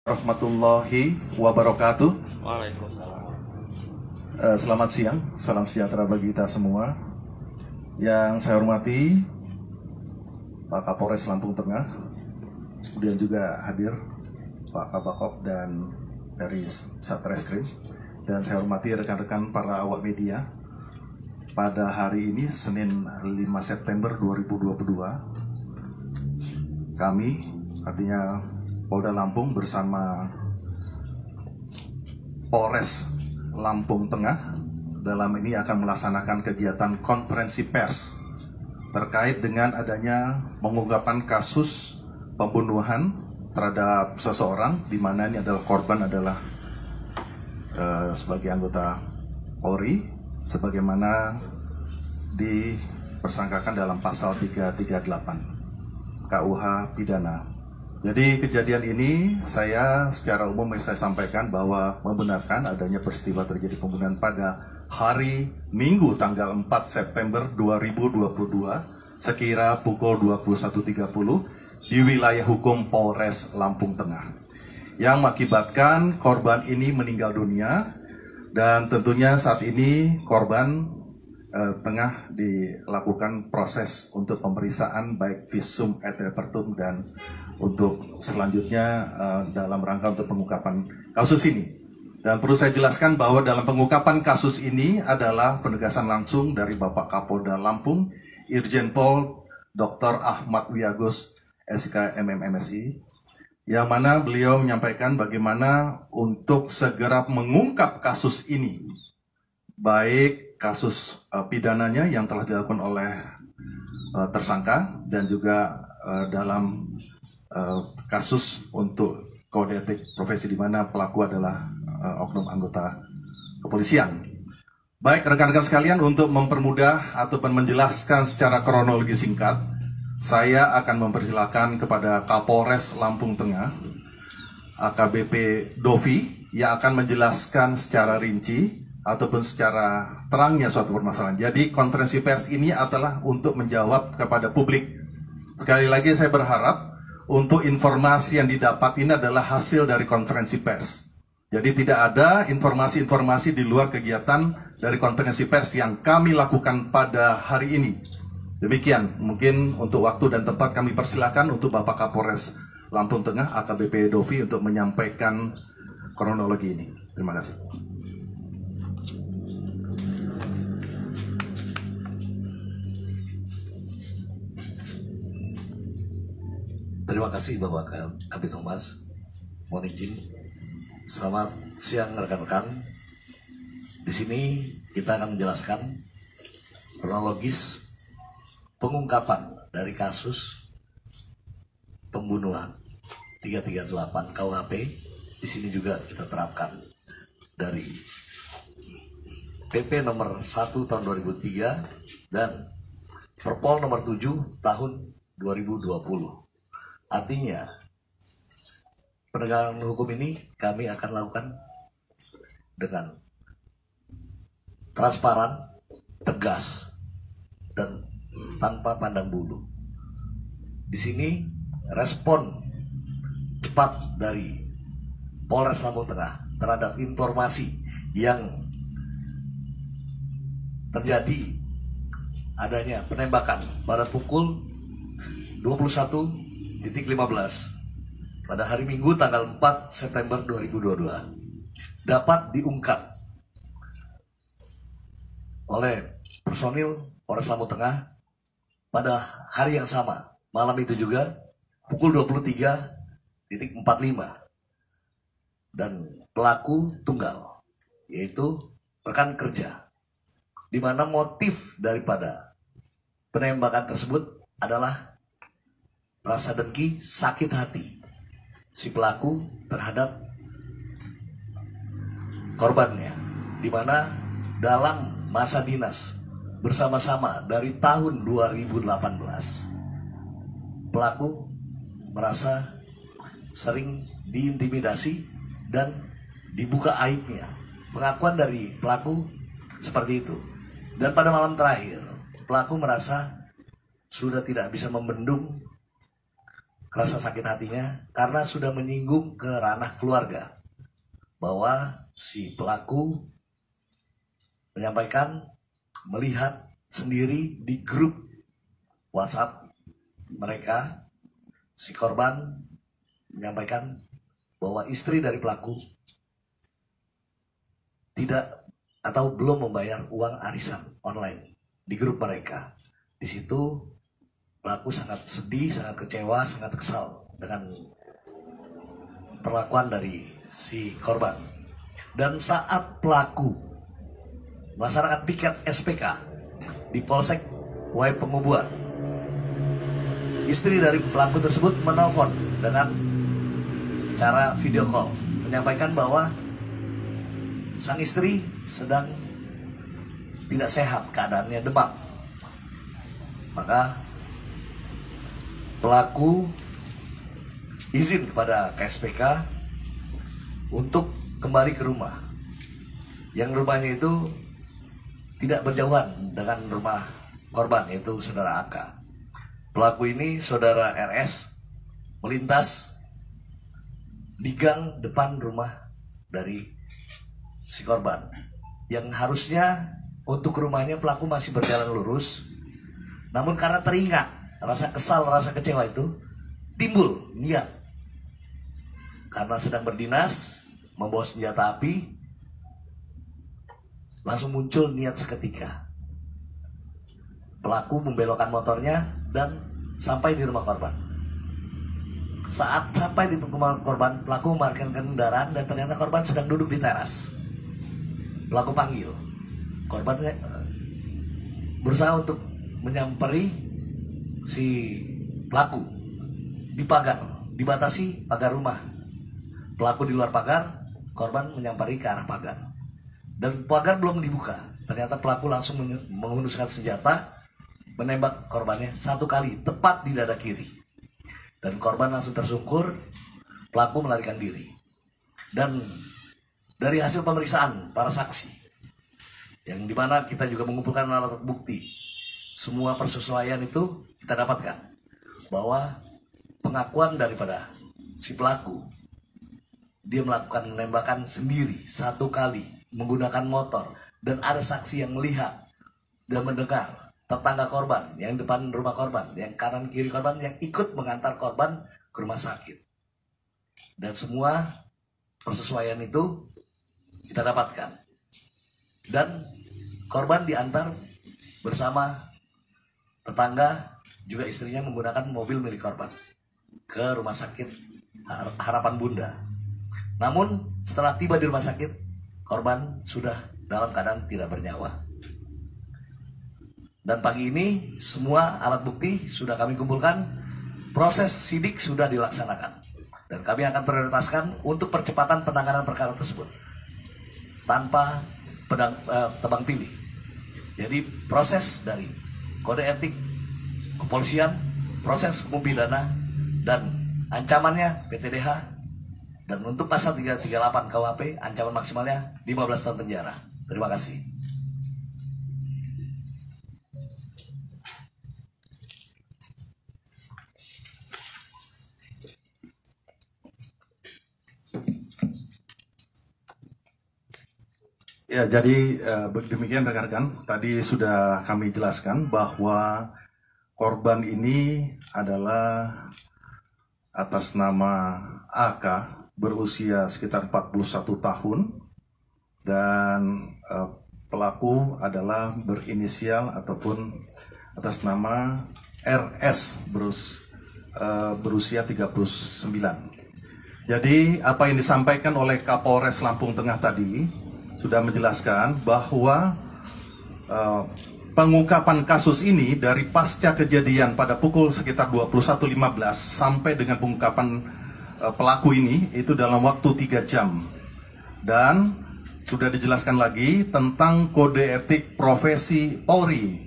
Warahmatullahi wabarakatuh. Waalaikumsalam. Selamat siang, salam sejahtera bagi kita semua. Yang saya hormati Pak Kapolres Lampung Tengah, kemudian juga hadir Pak Kabakop dan dari Satreskrim, dan saya hormati rekan-rekan para awak media. Pada hari ini, Senin 5 September 2022, kami, artinya Polda Lampung bersama Polres Lampung Tengah dalam ini akan melaksanakan kegiatan konferensi pers terkait dengan adanya pengungkapan kasus pembunuhan terhadap seseorang, di mana ini adalah korban adalah sebagai anggota Polri, sebagaimana dipersangkakan dalam pasal 338 KUH Pidana. Jadi kejadian ini saya secara umum saya sampaikan bahwa membenarkan adanya peristiwa terjadi pembunuhan pada hari Minggu tanggal 4 September 2022 sekira pukul 21.30 di wilayah hukum Polres Lampung Tengah, yang mengakibatkan korban ini meninggal dunia, dan tentunya saat ini korban tengah dilakukan proses untuk pemeriksaan baik visum et repertum dan untuk selanjutnya dalam rangka untuk pengungkapan kasus ini. Dan perlu saya jelaskan bahwa dalam pengungkapan kasus ini adalah penegasan langsung dari Bapak Kapolda Lampung, Irjen Pol Dr. Ahmad Wiyagus SK MMMSI, yang mana beliau menyampaikan bagaimana untuk segera mengungkap kasus ini, baik kasus pidananya yang telah dilakukan oleh tersangka dan juga dalam kasus untuk kode etik profesi, di mana pelaku adalah oknum anggota kepolisian. Baik rekan-rekan sekalian, untuk mempermudah ataupun menjelaskan secara kronologi singkat, saya akan mempersilakan kepada Kapolres Lampung Tengah, AKBP Dovi, yang akan menjelaskan secara rinci ataupun secara terangnya suatu permasalahan. Jadi konferensi pers ini adalah untuk menjawab kepada publik. Sekali lagi saya berharap untuk informasi yang didapat ini adalah hasil dari konferensi pers. Jadi tidak ada informasi-informasi di luar kegiatan dari konferensi pers yang kami lakukan pada hari ini. Demikian, mungkin untuk waktu dan tempat kami persilakan untuk Bapak Kapolres Lampung Tengah, AKBP Dovi, untuk menyampaikan kronologi ini. Terima kasih. Terima kasih Bapak Kabit Humas. Mohon izin. Selamat siang rekan-rekan. Di sini kita akan menjelaskan kronologis pengungkapan dari kasus pembunuhan 338 KUHP. Di sini juga kita terapkan dari PP nomor 1 tahun 2003 dan Perpol nomor 7 tahun 2020. Artinya, penegakan hukum ini kami akan lakukan dengan transparan, tegas, dan tanpa pandang bulu. Di sini respon cepat dari Polres Lampung Tengah terhadap informasi yang terjadi adanya penembakan pada pukul 21.15 pada hari Minggu tanggal 4 September 2022 dapat diungkap oleh personil Polres Lampung Tengah pada hari yang sama, malam itu juga pukul 23.45, dan pelaku tunggal, yaitu rekan kerja, di mana motif daripada penembakan tersebut adalah rasa dengki, sakit hati si pelaku terhadap korbannya, di mana dalam masa dinas bersama-sama dari tahun 2018 pelaku merasa sering diintimidasi dan dibuka aibnya. Pengakuan dari pelaku seperti itu, dan pada malam terakhir pelaku merasa sudah tidak bisa membendung rasa sakit hatinya karena sudah menyinggung ke ranah keluarga bahwa si pelaku menyampaikan melihat sendiri di grup WhatsApp mereka, si korban menyampaikan bahwa istri dari pelaku tidak atau belum membayar uang arisan online di grup mereka. Di situ pelaku sangat sedih, sangat kecewa, sangat kesal dengan perlakuan dari si korban. Dan saat pelaku melaksanakan piket SPK di Polsek Wai Pengubuan, istri dari pelaku tersebut menelpon dengan cara video call, menyampaikan bahwa sang istri sedang tidak sehat, keadaannya demam. Maka pelaku izin kepada KSPK untuk kembali ke rumah, yang rumahnya itu tidak berjauhan dengan rumah korban, yaitu saudara AK. Pelaku ini, saudara RS, melintas di gang depan rumah dari si korban, yang harusnya untuk rumahnya pelaku masih berjalan lurus. Namun karena teringat rasa kesal, rasa kecewa itu timbul niat, karena sedang berdinas membawa senjata api, langsung muncul niat seketika. Pelaku membelokkan motornya dan sampai di rumah korban. Saat sampai di rumah korban, pelaku memarkirkan kendaraan dan ternyata korban sedang duduk di teras. Pelaku panggil, korban berusaha untuk menyamperi si pelaku di pagar, dibatasi pagar rumah. Pelaku di luar pagar, korban menyamperi ke arah pagar, dan pagar belum dibuka. Ternyata pelaku langsung menghunuskan senjata, menembak korbannya 1 kali tepat di dada kiri. Dan korban langsung tersungkur, pelaku melarikan diri. Dan dari hasil pemeriksaan para saksi, yang dimana kita juga mengumpulkan alat bukti, semua persesuaian itu kita dapatkan bahwa pengakuan daripada si pelaku, dia melakukan penembakan sendiri 1 kali menggunakan motor, dan ada saksi yang melihat dan mendengar, tetangga korban yang depan rumah korban, yang kanan kiri korban, yang ikut mengantar korban ke rumah sakit. Dan semua persesuaian itu kita dapatkan. Dan korban diantar bersama tetangga, juga istrinya menggunakan mobil milik korban ke rumah sakit Harapan Bunda. Namun setelah tiba di rumah sakit, korban sudah dalam keadaan tidak bernyawa. Dan pagi ini semua alat bukti sudah kami kumpulkan, proses sidik sudah dilaksanakan, dan kami akan prioritaskan untuk percepatan penanganan perkara tersebut tanpa tebang pilih. Jadi proses dari kode etik kepolisian, proses hukum pidana, dan ancamannya PTDH, dan untuk pasal 338 KUHP ancaman maksimalnya 15 tahun penjara. Terima kasih. Ya, jadi demikian rekan-rekan, tadi sudah kami jelaskan bahwa korban ini adalah atas nama AK, berusia sekitar 41 tahun, dan pelaku adalah berinisial ataupun atas nama RS, berusia 39. Jadi apa yang disampaikan oleh Kapolres Lampung Tengah tadi sudah menjelaskan bahwa pengungkapan kasus ini dari pasca kejadian pada pukul sekitar 21.15 sampai dengan pengungkapan pelaku ini itu dalam waktu 3 jam. Dan sudah dijelaskan lagi tentang kode etik profesi Polri,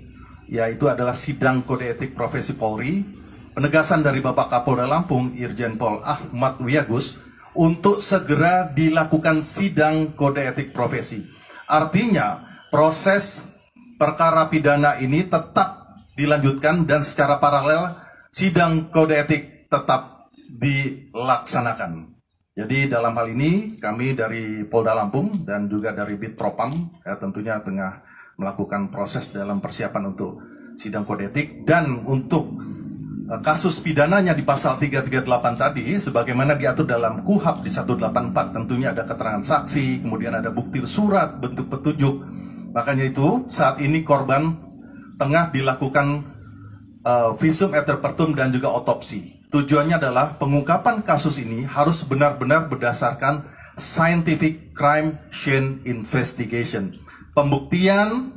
yaitu adalah sidang kode etik profesi Polri, penegasan dari Bapak Kapolda Lampung Irjen Pol Ahmad Wiyagus untuk segera dilakukan sidang kode etik profesi. Artinya proses perkara pidana ini tetap dilanjutkan dan secara paralel sidang kode etik tetap dilaksanakan. Jadi dalam hal ini kami dari Polda Lampung dan juga dari Bitpropam tentunya tengah melakukan proses dalam persiapan untuk sidang kode etik, dan untuk kasus pidananya di pasal 338 tadi sebagaimana diatur dalam KUHP di 184, tentunya ada keterangan saksi, kemudian ada bukti surat, bentuk petunjuk. Makanya itu saat ini korban tengah dilakukan visum et repertum dan juga otopsi. Tujuannya adalah pengungkapan kasus ini harus benar-benar berdasarkan scientific crime scene investigation. Pembuktian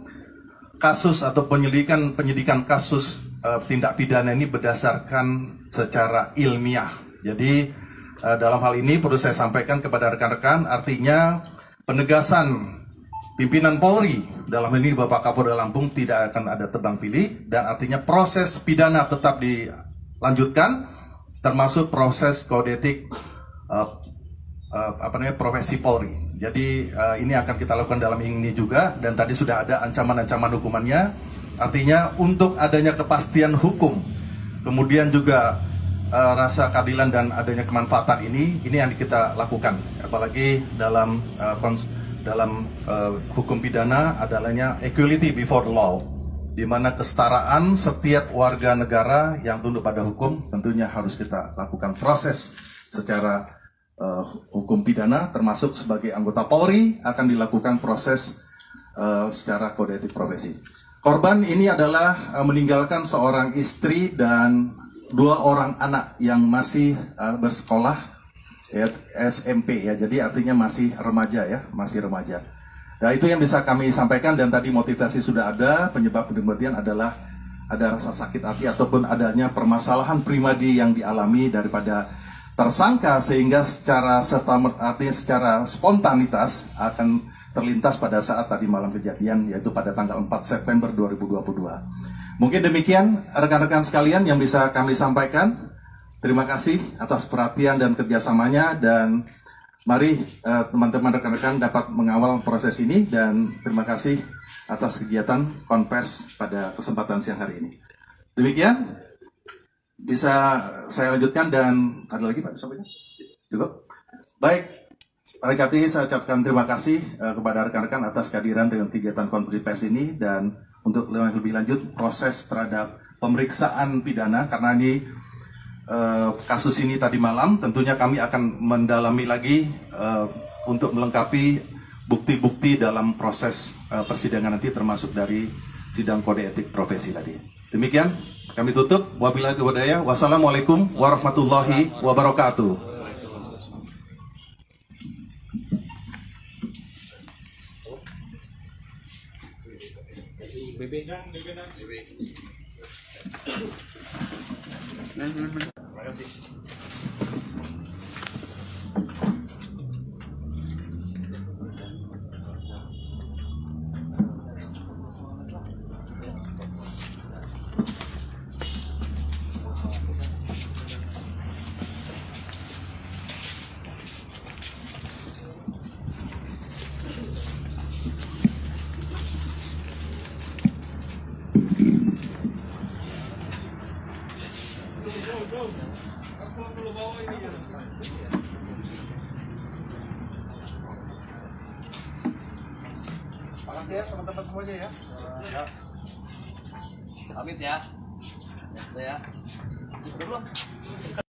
kasus atau penyidikan kasus tindak pidana ini berdasarkan secara ilmiah. Jadi dalam hal ini perlu saya sampaikan kepada rekan-rekan, artinya penegasan pimpinan Polri dalam hal ini Bapak Kapolda Lampung tidak akan ada tebang pilih, dan artinya proses pidana tetap dilanjutkan, termasuk proses kode etik profesi Polri. Jadi ini akan kita lakukan dalam ini juga, dan tadi sudah ada ancaman-ancaman hukumannya. Artinya untuk adanya kepastian hukum, kemudian juga rasa keadilan dan adanya kemanfaatan ini yang kita lakukan. Apalagi dalam hukum pidana adalahnya equality before the law, di mana kesetaraan setiap warga negara yang tunduk pada hukum tentunya harus kita lakukan proses secara hukum pidana, termasuk sebagai anggota Polri akan dilakukan proses secara kode etik profesi. Korban ini adalah meninggalkan seorang istri dan 2 orang anak yang masih bersekolah SMP ya, jadi artinya masih remaja ya, masih remaja. Nah itu yang bisa kami sampaikan, dan tadi motivasi sudah ada, penyebab kematian adalah ada rasa sakit hati ataupun adanya permasalahan pribadi yang dialami daripada tersangka, sehingga secara spontanitas akan terlintas pada saat tadi malam kejadian, yaitu pada tanggal 4 September 2022. Mungkin demikian rekan-rekan sekalian yang bisa kami sampaikan. Terima kasih atas perhatian dan kerjasamanya, dan mari teman-teman rekan-rekan dapat mengawal proses ini, dan terima kasih atas kegiatan konvers pada kesempatan siang hari ini. Demikian bisa saya lanjutkan, dan ada lagi Pak sampaikan? Cukup? Baik, rekan-rekan saya ucapkan terima kasih kepada rekan-rekan atas kehadiran dengan kegiatan konferensi pers ini, dan untuk lebih lanjut proses terhadap pemeriksaan pidana, karena ini kasus ini tadi malam tentunya kami akan mendalami lagi untuk melengkapi bukti-bukti dalam proses persidangan nanti, termasuk dari sidang kode etik profesi tadi. Demikian kami tutup. Wabillahi taufiq. Wassalamualaikum warahmatullahi wabarakatuh. Terima kasih. Makasih ya teman-teman semuanya ya. Pamit ya. Ya. Udah belum?